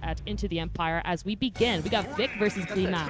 at Into the Empire as we begin. We got Vic versus Grimace.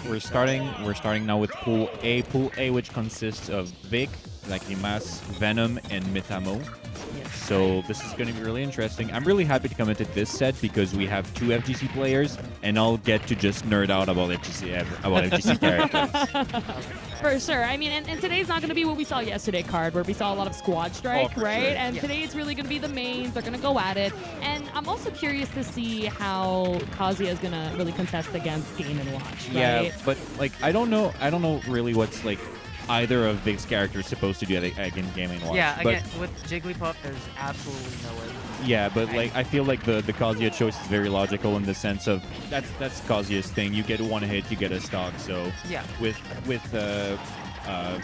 We're starting now with Pool A. Pool A, which consists of Vic, Grimace, Venom, and Metamo. Yes. So this is going to be really interesting. I'm really happy to come into this set because we have two FGC players, and I'll get to just nerd out about FGC characters. For sure. I mean, and today's not going to be what we saw yesterday, Card, where we saw a lot of squad strike, right? Sure. And today it's really going to be the mains. They're going to go at it. And I'm also curious to see how Kazuya is going to really contest against Game & Watch, right? Yeah, but I don't know really what's either of Vic's characters supposed to do against Game & Watch. Yeah, but, again, with Jigglypuff, there's absolutely no way. Yeah, but I feel like the Kazuya choice is very logical in the sense of that's Kazuya's thing. You get one hit, you get a stock. So yeah, with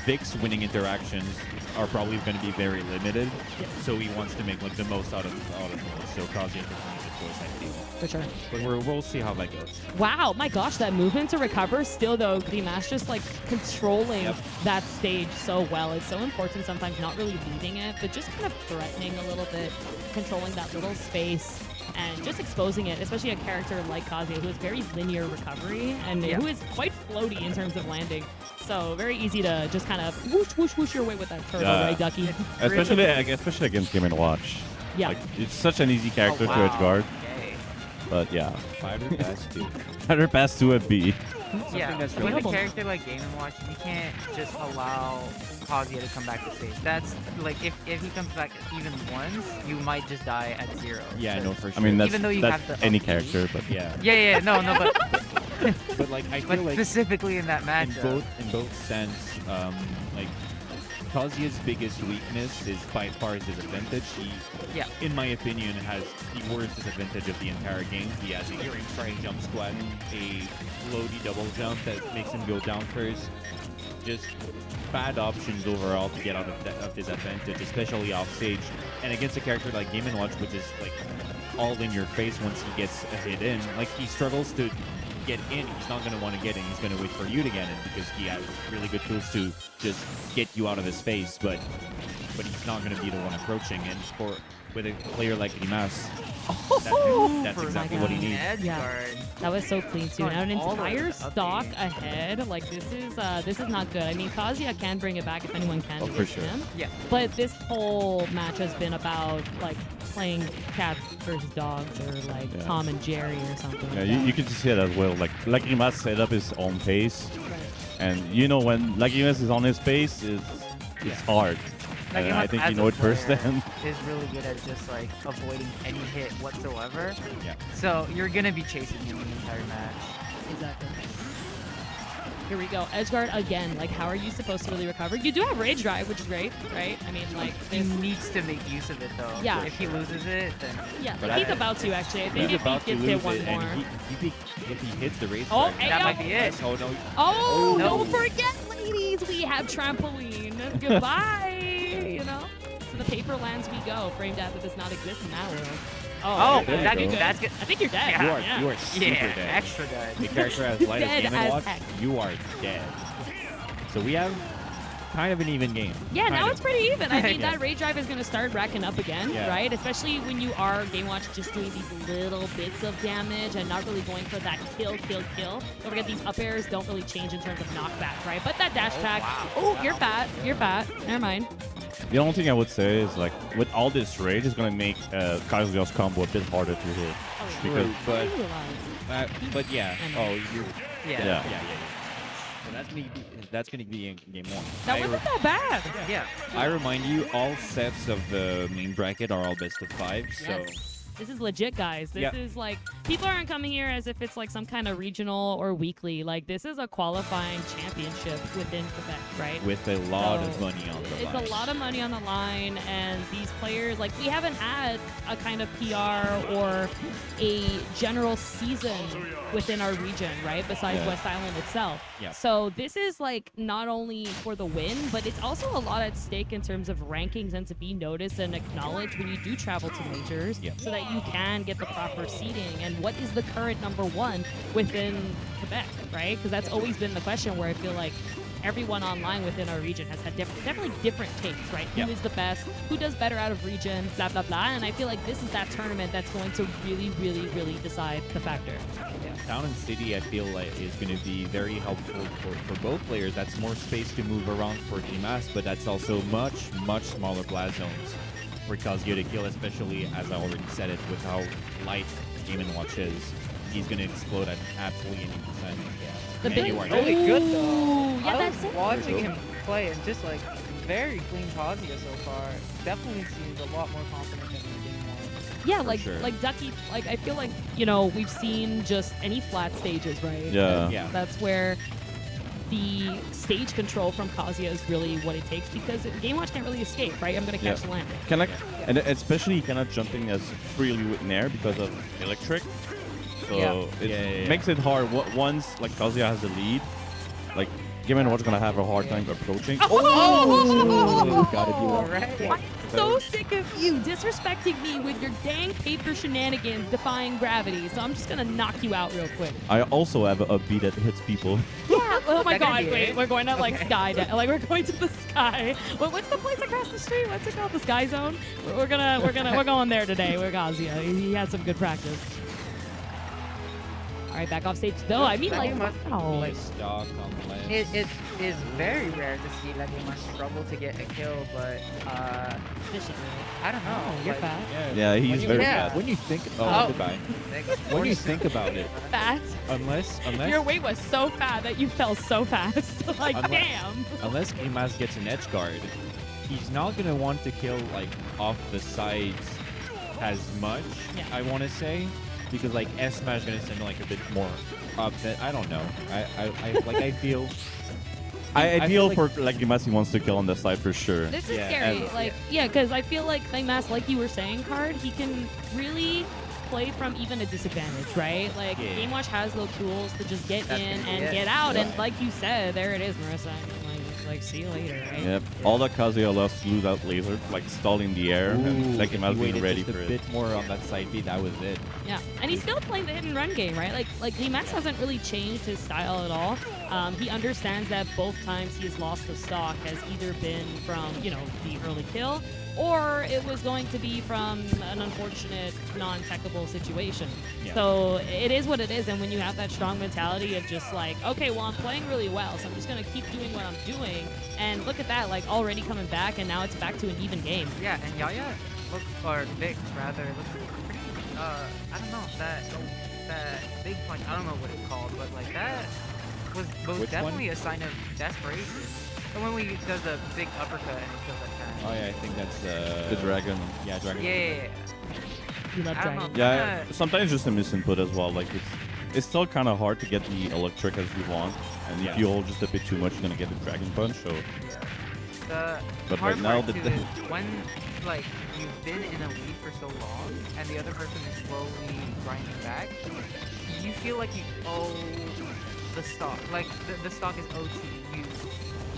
Vic's winning interactions are probably going to be very limited. Yes. So he wants to make the most out of those. So Kazuya is the choice, I feel. For sure. But we'll see how that goes. Wow, my gosh, that movement to recover still, though, Grimace just controlling that stage so well. It's so important sometimes not really leading it, but just kind of threatening a little bit, controlling that little space, and just exposing it, especially a character like Kazuya, who has very linear recovery and who is quite floaty in terms of landing. So very easy to just kind of whoosh, whoosh, whoosh your way with that turtle, right, Ducky? Especially against Game & Watch. Yeah. It's such an easy character to edge guard. But yeah. Fighter pass 2. Fighter pass to a B. Yeah, that's with really a character like Game & Watch, you can't just allow Kazuya to come back to stage. That's if he comes back even once, you might just die at 0. Yeah, I know for sure. I mean, that's, Even though you that's have the any up B. character, but Yeah, no, but but I feel like specifically in that matchup. in both sense, Kazuya's biggest weakness is by far his disadvantage. He, in my opinion, has the worst disadvantage of the entire game. He has a hearing strike jump squat, a floaty double jump that makes him go down first. Just bad options overall to get out of his advantage, especially off stage. And against a character like Game & Watch, which is all in your face once he gets a hit in, he struggles to get in. He's not going to want to get in. He's going to wait for you to get in because he has really good tools to just get you out of his face. But he's not going to be the one approaching. And with a player like Grimace, that's exactly what he needs. Yeah, that was so clean too. Now an entire stock ahead. This is not good. I mean, Kazuya can bring it back if anyone can against him. Yeah. But this whole match has been about playing cats versus dogs or Tom and Jerry or something. Yeah, you can see it as well. Like Grimace set up his own pace, and when Grimace is on his pace, it's hard. And I think you know it firsthand. Is really good at just avoiding any hit whatsoever. Yeah. So you're gonna be chasing him the entire match. Exactly. Here we go. Edgeguard again. How are you supposed to really recover? You do have Rage Drive, which is great, right? I mean, he needs to make use of it though. Yeah. If he loses it, then he's about to actually. I think if he gets hit one more. If he hits the Rage Drive, that might be it. Oh no. Oh, don't forget, ladies, we have trampoline. Goodbye. To the paper lands we go. Framed out that does not exist in that world. That's good. I think you're dead. You are super dead. Extra dead. The character as light as Game & Watch, you are dead. So we have kind of an even game. Yeah, now it's pretty even. I mean, that Rage Drive is going to start racking up again, right? Especially when you are Game & Watch just doing these little bits of damage and not really going for that kill. Don't forget, these up airs don't really change in terms of knockback, right? But that dash attack, you're fat. Never mind. The only thing I would say is with all this rage, it's gonna make Kazuya's combo a bit harder to hit. But yeah. Yeah. So that's gonna be in game 1. That wasn't that bad. Yeah. I remind you, all sets of the main bracket are all best of 5. So This is legit, guys. This is people aren't coming here as if it's some kind of regional or weekly. This is a qualifying championship within Quebec, right? with a lot of money on the line. It's a lot of money on the line, and these players, we haven't had a kind of PR or a general season within our region, right? Besides West Island itself. Yeah. So this is not only for the win, but it's also a lot at stake in terms of rankings and to be noticed and acknowledged when you do travel to majors, so that you can get the proper seeding. And what is the current #1 within Quebec, right? Because that's always been the question where I feel everyone online within our region has had definitely different takes, right? Who is the best? Who does better out of region? Blah, blah, blah. And I feel like this is that tournament that's going to really, really, really decide the factor. Town and City, I feel like, is going to be very helpful for both players. That's more space to move around for Grimace, but that's also much, much smaller blast zones for Kazuya to kill, especially, as I already said it, with how light Game & Watch is. He's going to explode at absolutely any percent. The big, really good, though. Yeah, I that's was it. watching him play and just, like, very clean Kazuya so far. Definitely seems a lot more confident than in game one. Yeah, like Ducky, like I feel like, you know, we've seen just any flat stages, right? Yeah. That's where the stage control from Kazuya is really what it takes, because Game Watch can't really escape, right? I'm going to catch the landing. And especially he cannot jumping as freely with Nair because of electric. So it makes it hard. Once like Kazuya has the lead, like Game & Watch gonna have a hard time approaching. Gotta do Alright. I'm so sick of you disrespecting me with your dang paper shenanigans defying gravity, so I'm just gonna knock you out real quick. I also have a beat that hits people. Yeah. Oh my That could God! be Wait, it. we're going to like sky. Like we're going to the sky. What's the place across the street? What's it called? The Sky Zone. We're going there today. We're Kazuya. He had some good practice. All right, back off stage. No, I mean like, wow. Stock on the lens. It is very rare to see that Grimace struggle to get a kill, but I don't know. You're like, fat. Yeah, he's very yeah. bad. When you think, goodbye. Thanks. When you think about it, Fat. unless Your weight was so fat that you fell so fast. Like, damn. unless Grimace gets an edge guard, he's not gonna want to kill like off the sides as much. Yeah. I want to say, because like S Smash gonna send like a bit more up. That I don't know. I feel. I feel feel for like Grimace wants to kill on the side for sure. This is Yeah, scary. and- Like, yeah, because I feel like Mass, like you were saying, Card, he can really play from even a disadvantage, right? Like, Yeah. Game Watch has those tools to just get That's in gonna be and it. get out. And Right. like you said, there it is, Marissa. Like see you later, right? Yep. All that Kazuya loves to lose out laser, like stall in the air, and like him out he being waited ready just for a it. bit more on that side B. That was it. Yeah, and he's still playing the hit and run game, right? Like Grimace hasn't really changed his style at all. He understands that both times he has lost the stock has either been from, you know, the early kill, or it was going to be from an unfortunate non-techable situation. Yeah. So it is what it is, and when you have that strong mentality of just like, okay, well, I'm playing really well, so I'm just going to keep doing what I'm doing, and look at that, like already coming back, and now it's back to an even game. Yeah, and Yaya looks, or Vic rather, looks pretty. I don't know that big punch. I don't know what it's called, but like that was Which definitely one? a sign of desperation. And when we does a big uppercut and he kills that Oh guy. yeah, I think that's The dragon. Yeah, dragon. Yeah. You love I don't know. dragons. Yeah, sometimes just a misinput as well. Like it's still kind of hard to get the electric as you want, and Yeah. if you hold just a bit too much, you're gonna get the dragon punch. So The But hard right now, part the- too is when like you've been in a lead for so long and the other person is slowly grinding back, you feel like you owe the stock. Like the stock is owed to you.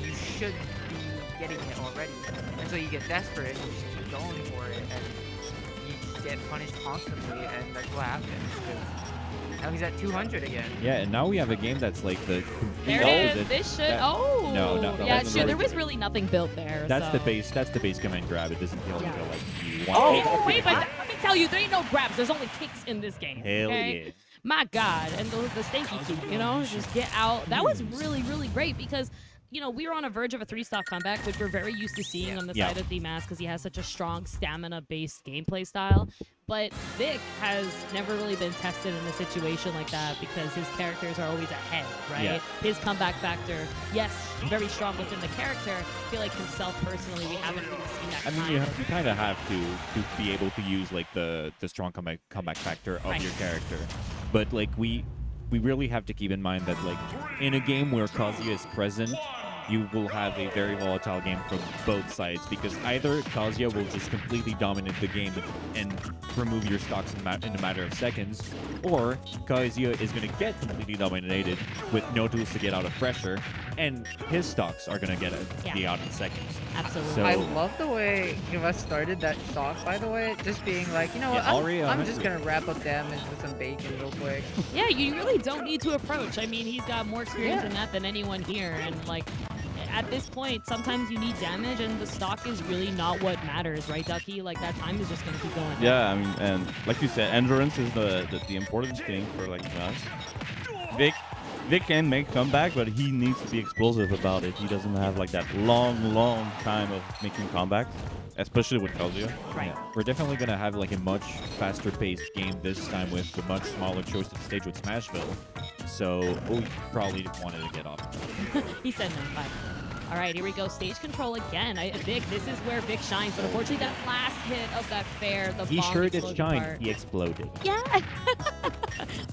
You should be getting it already, and so you get desperate and you just keep going for it, and you just get punished constantly, and that's what happens. 'Cause now he's at 200 again. Yeah, and now we have a game that's like the complete There it opposite. is. This should. That- Oh. No, Yeah, that's sure. not There right. was really nothing built there. That's so. the base. That's the base command grab. It doesn't feel Yeah. like you want. Oh, wait, but let me tell you, there ain't no grabs. There's only kicks in this game. Hell okay? yeah. My God. And the stanky feet, you know, just get out. That was really, really great because, you know, we were on a verge of a 3-stock comeback, which we're very used to seeing on the Yeah. side of Grimace because he has such a strong stamina-based gameplay style. But Vic has never really been tested in a situation like that because his characters are always ahead, right? Yeah. His comeback factor, yes, very strong within the character. I feel like himself personally, we haven't really seen that. I mean, you kind of have to be able to use like the strong comeback factor of Right. your character, but like we really have to keep in mind that like in a game where Kazuya is present, you will have a very volatile game from both sides because either Kazuya will just completely dominate the game and remove your stocks in a matter of seconds, or Kazuya is going to get completely dominated with no tools to get out of pressure, and his stocks are going to get be out in seconds. Absolutely. So- I love the way Grimace started that stock, by the way. Just being like, you know what, Yeah, already I'm 100. just gonna wrap up damage with some bacon real quick. Yeah, you really don't need to approach. I mean, he's got more experience Yeah. in that than anyone here, and like at this point, sometimes you need damage, and the stock is really not what matters, right, Ducky? Like, that time is just going to keep going. Yeah, I mean, and like you said, endurance is the important thing for like us. Vic can make comeback, but he needs to be explosive about it. He doesn't have like that long time of making comebacks, especially with Kazuya. Right. Yeah. We're definitely going to have like a much faster paced game this time with the much smaller choice of stage with Smashville. So we probably wanted to get off. He said no, bye. All right, here we go. Stage control again. Vic, this is where Vic shines, but unfortunately that last hit of that fair, the He bomb sure did explosion shine. part. He exploded. Yeah.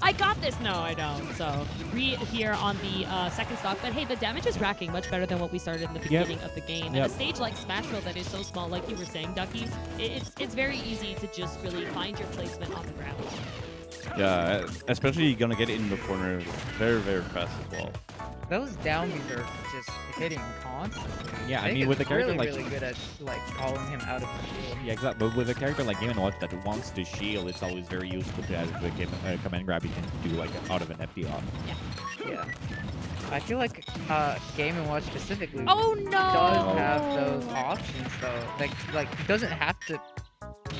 I got this. No, I don't. So, here on the second stock. But hey, the damage is racking much better than what we started in the beginning of the game. And a stage like Smashville that is so small, like you were saying, Ducky, it's very easy to just really find your placement on the ground. Yeah, especially you're gonna get it in the corner very fast as well. Those down Bs are just hitting constantly. Yeah, I mean, with a character really, like really good at like calling him out of the shield. Yeah, exactly. But with a character like GnW that wants to shield, it's always very useful to have the command grab you can do like out of an FD off. Yeah. I feel like Game & Watch specifically Oh no! does have those options though. Like he doesn't have to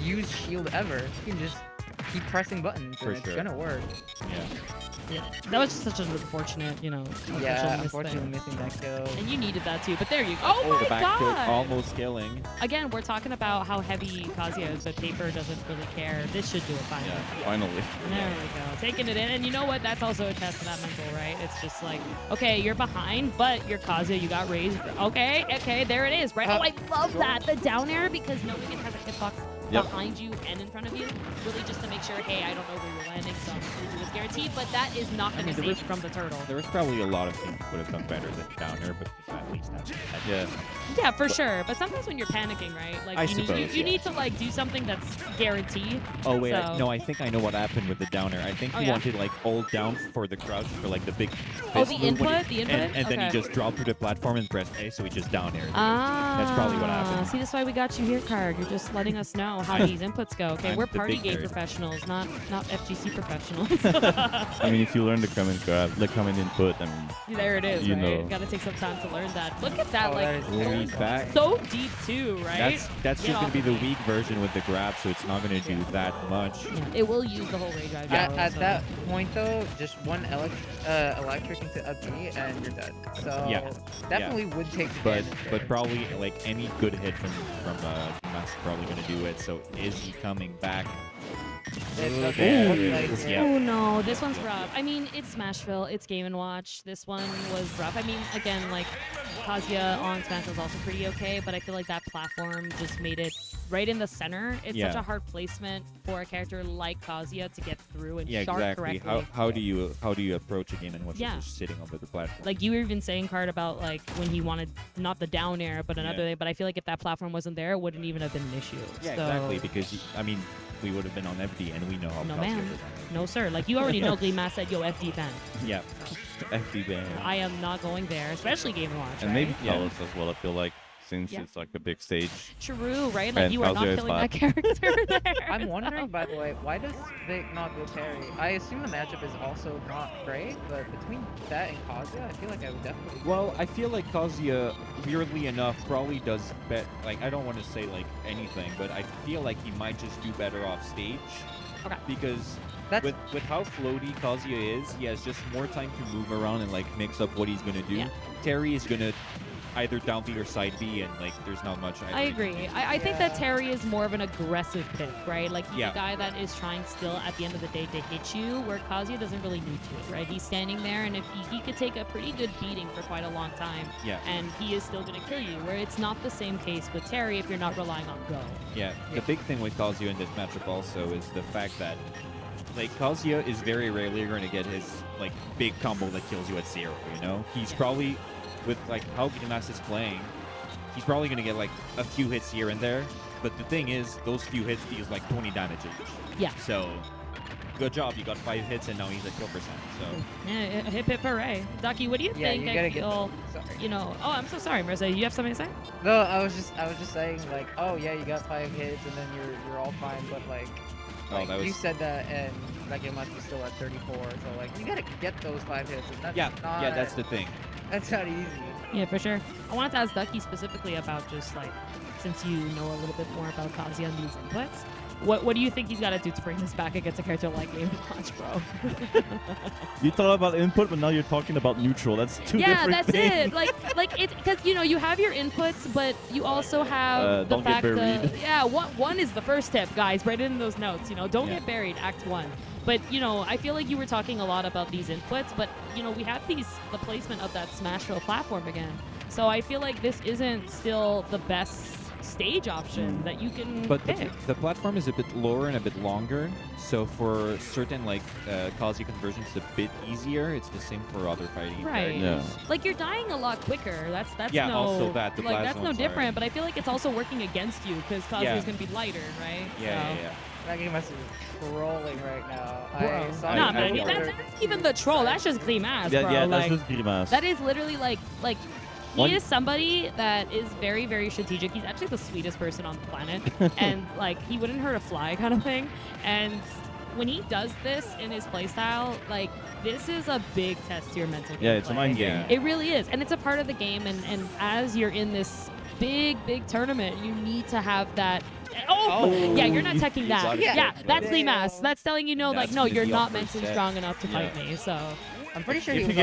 use shield ever. He can just keep pressing buttons For and sure. it's gonna work. Yeah. That was just such an unfortunate, Yeah, miss unfortunately there. missing that kill. And you needed that too, but there you go. Oh the my back kick god! almost killing. Again, we're talking about how heavy Kazuya is, but Paper doesn't really care. This should do it finally. Yeah, finally. There we go. Taking it in. And you know what? That's also a test of that mental, right? It's just like, okay, you're behind, but you're Kazuya. You got raised. Okay, there it is, right? Oh, I love that. The down air, because knowing it has a hitbox behind you and in front of you, really just to make sure, hey, I don't know where you're landing, so I'm just going to do this guarantee, but that is not going to save you from the turtle. There was probably a lot of things that would have done better than down here, but at least that's Yeah. Yeah, for sure. But sometimes when you're panicking, right? Like I you suppose, need to like do something that's guaranteed. Oh wait, So- no, I think I know what happened with the downer. I think Oh, he yeah? wanted like hold down for the crouch for like the big Oh, fist the move when input? The input? and then he Okay. just dropped to the platform and pressed A, so he just down aired. Ah, That's probably what happened. See, that's why we got you here, Karg. You're just letting us know how these inputs go. Okay, I'm we're the party big game nerd. professionals, not FGC professionals. I mean, if you learn the command grab, the command input, I mean, There it is, You right? know. Got to take some time to learn that. Look at that, Oh, like that is going He's back. so deep too, right? That's Get just off gonna be of the me. weak version with the grab, so it's not gonna do that much. Yeah, it will use the whole ray drive. At so- that point though, just one electric into up B and you're dead. So Yeah. definitely would take the But damage there. but probably like any good hit from Grimace is probably gonna do it. So is he coming back? It doesn't Yeah. look like it. Yeah. Oh no, this one's rough. I mean, it's Smashville, it's Game & Watch. This one was rough. I mean, again, like, Kazuya on Smash was also pretty okay, but I feel like that platform just made it right in the center. It's such Yeah. a hard placement for a character like Kazuya to get through and Yeah, sharp exactly. correctly. How do you approach a game in which Yeah. you're just sitting over the platform? Like you were even saying, Card, about like when he wanted not the down air, but another way. But I feel like if that platform wasn't there, it wouldn't even have been an issue. Yeah, So, exactly. Because I mean, we would have been on FD, and we know how No, Kazuya ma'am. is on FD. No, sir. Like you already know, Grimace said, "Yo, FD ban." Yeah. FD ban. I am not going there, especially Game & Watch. And right? maybe Yeah. Talos as well, I feel like, since Yeah. it's like a big stage. True, right? Like And you are not Kazuya is killing that flat. character there. I'm wondering, by the way, why does Vic not go Terry? I assume the matchup is also not great, but between that and Kazuya, I feel like I would definitely. Well, I feel like Kazuya, weirdly enough, probably does bet. Like, I don't want to say like anything, but I feel like he might just do better off stage. Okay. Because That's with how floaty Kazuya is, he has just more time to move around and like mix up what he's gonna do. Yeah. Terry is gonna either down B or side B, and like there's not much. I agree. I think that Yeah. Terry is more of an aggressive pick, right? Like he's Yeah. a guy that is trying still at the end of the day to hit you, where Kazuya doesn't really need to, right? He's standing there, and if he could take a pretty good beating for quite a long time, Yeah. and he is still going to kill you. Where it's not the same case with Terry if you're not relying on go. Yeah, the big thing with Kazuya in this matchup also is the fact that like Kazuya is very rarely going to get his like big combo that kills you at 0, you know? He's probably with like how Grimace is playing, he's probably going to get like a few hits here and there, but the thing is those few hits deals like 20 damage each. Yeah. So good job, you got 5 hits and now he's at 12%. So Yeah, hip hip hooray. Ducky, what do you yeah, think? you I gotta get. feel, Sorry. you know, oh, I'm so sorry, Mirza. You have something to say? No, I was just saying like, oh yeah, you got 5 hits and then you're all fine, but like Oh, that you was said that and that game must be still at 34. So like you gotta get those 5 hits. And that's Yeah, not, yeah, that's the thing. That's not easy. Yeah, for sure. I wanted to ask Ducky specifically about just like, since you know a little bit more about Kazuya and these inputs, what do you think he's got to do to bring this back against a character like Game & Watch, bro? You thought about input, but now you're talking about neutral. That's two different that's things. it. Like it's because you have your inputs, but you also have the don't get fact buried. that one is the first tip, guys. Write it in those notes. Don't get buried. Act 1. But I feel like you were talking a lot about these inputs, but we have the placement of that Smash Throw platform again. So I feel like this isn't still the best stage option that you can pick. The platform is a bit lower and a bit longer, so for certain Kazuya conversions it's a bit easier. It's the same for other fighting right. characters. Yeah. Like you're dying a lot quicker. That's no also that the like that's no zones different. But I feel like it's also working against you because Kazuya's gonna be lighter, right? Yeah. That game must be trolling right now. Bro. I saw Nah, it man, earlier. that's even the troll. That's just Grimace, bro. Yeah, like, that's just Grimace. that is literally like he One- is somebody that is very, very strategic. He's actually the sweetest person on the planet, and like he wouldn't hurt a fly, kind of thing. And when he does this in his playstyle, like this is a big test to your mental game. Yeah, it's a mind game. It really is, and it's a part of the game. And as you're in this big tournament, you need to have that. Oh, yeah, you're not teching that. Yeah, that's Grimace. That's telling you no, That's no, gonna you're be not our first mentally set. strong enough to fight me. So I'm pretty sure If he you was get